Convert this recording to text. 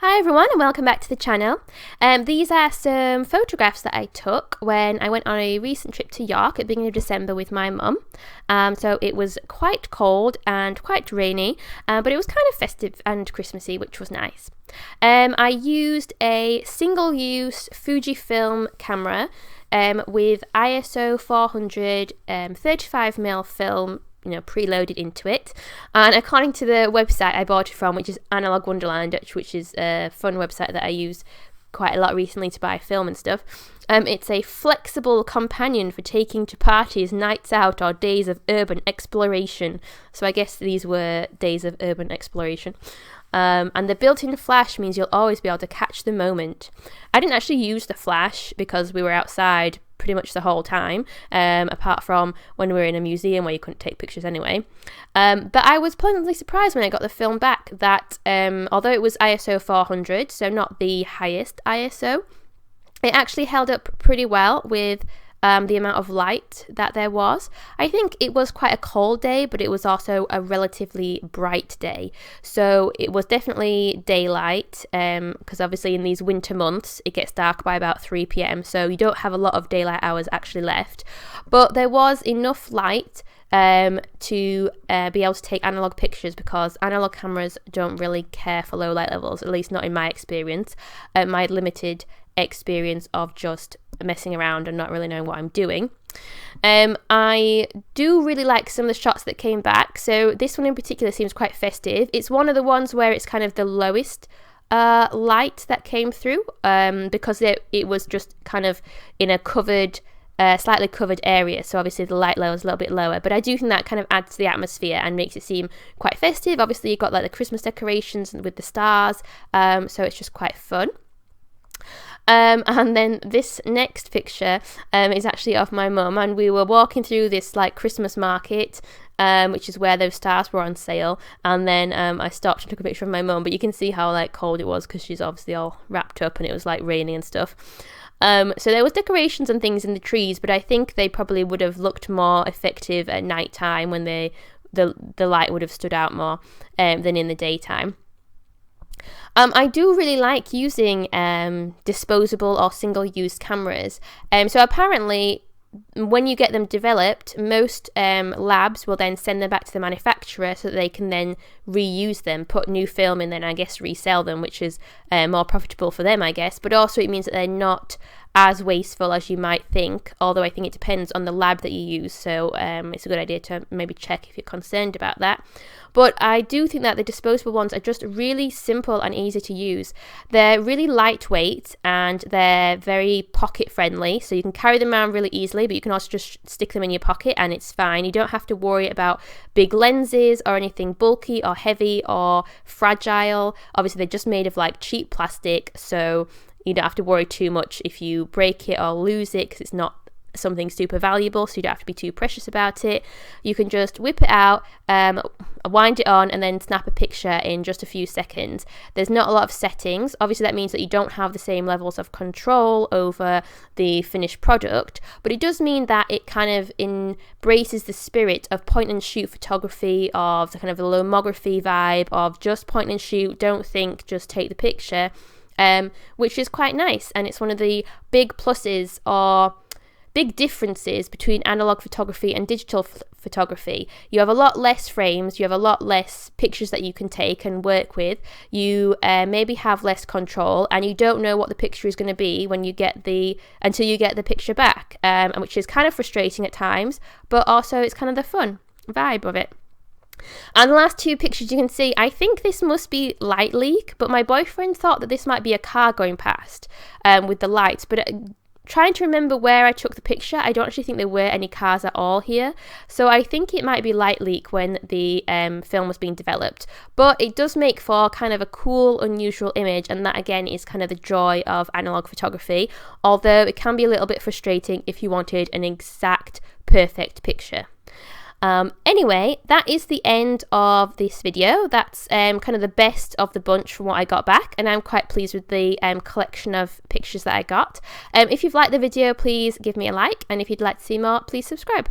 Hi everyone and welcome back to the channel. These are some photographs that I took when I went on a recent trip to York at the beginning of December with my mum. So it was quite cold and quite rainy, but it was kind of festive and Christmassy, which was nice. I used a single-use Fujifilm camera with ISO 400 35mm film, preloaded into it, and according to the website I bought it from, which is Analogue which is a fun website that I use quite a lot recently to buy film and stuff, it's a flexible companion for taking to parties, nights out, or days of urban exploration. So I guess these were days of urban exploration. And the built-in flash means you'll always be able to catch the moment. I didn't actually use the flash because we were outside pretty much the whole time, apart from when we were in a museum where you couldn't take pictures anyway. But I was pleasantly surprised when I got the film back that although it was ISO 400, so not the highest ISO, it actually held up pretty well with the amount of light that there was. I think it was quite a cold day, but it was also a relatively bright day. So it was definitely daylight, because obviously in these winter months it gets dark by about 3 p.m, so you don't have a lot of daylight hours actually left. But there was enough light to be able to take analog pictures, because analog cameras don't really care for low light levels, at least not in my experience. My limited experience of just messing around and not really knowing what I'm doing. I do really like some of the shots that came back. So this one in particular seems quite festive. It's one of the ones where it's kind of the lowest light that came through, because it was just kind of in a covered, slightly covered area, so obviously the light level is a little bit lower, but I do think that kind of adds to the atmosphere and makes it seem quite festive. Obviously you've got like the Christmas decorations with the stars, so it's just quite fun. And then this next picture is actually of my mum, and we were walking through this like Christmas market, which is where those stars were on sale, and then I stopped and took a picture of my mum, but you can see how like cold it was because she's obviously all wrapped up and it was like raining and stuff. So there was decorations and things in the trees, but I think they probably would have looked more effective at night time when the light would have stood out more than in the daytime. I do really like using disposable or single-use cameras. So apparently, when you get them developed, most labs will then send them back to the manufacturer so that they can then reuse them, put new film in, then I guess resell them, which is more profitable for them, I guess. But also it means that they're not as wasteful as you might think, although I think it depends on the lab that you use, so it's a good idea to maybe check if you're concerned about that. But I do think that the disposable ones are just really simple and easy to use. They're really lightweight and they're very pocket friendly, so you can carry them around really easily, but you can also just stick them in your pocket and it's fine. You don't have to worry about big lenses or anything bulky or heavy or fragile. Obviously they're just made of like cheap plastic, so you don't have to worry too much if you break it or lose it, because it's not something super valuable, so you don't have to be too precious about it. You can just whip it out, wind it on, and then snap a picture in just a few seconds. There's not a lot of settings. Obviously that means that you don't have the same levels of control over the finished product, but it does mean that it kind of embraces the spirit of point and shoot photography, of the kind of the lomography vibe of just point and shoot, don't think, just take the picture, which is quite nice. And it's one of the big pluses or big differences between analog photography and digital photography. You have a lot less frames, you have a lot less pictures that you can take and work with, you maybe have less control, and you don't know what the picture is going to be until you get the picture back, which is kind of frustrating at times, but also it's kind of the fun vibe of it. And the last two pictures you can see, I think this must be light leak, but my boyfriend thought that this might be a car going past with the lights, but trying to remember where I took the picture, I don't actually think there were any cars at all here, so I think it might be light leak when the film was being developed. But it does make for kind of a cool, unusual image, and that again is kind of the joy of analog photography, although it can be a little bit frustrating if you wanted an exact, perfect picture. Anyway, that is the end of this video. That's kind of the best of the bunch from what I got back, and I'm quite pleased with the collection of pictures that I got. If you've liked the video, please give me a like, and if you'd like to see more, please subscribe.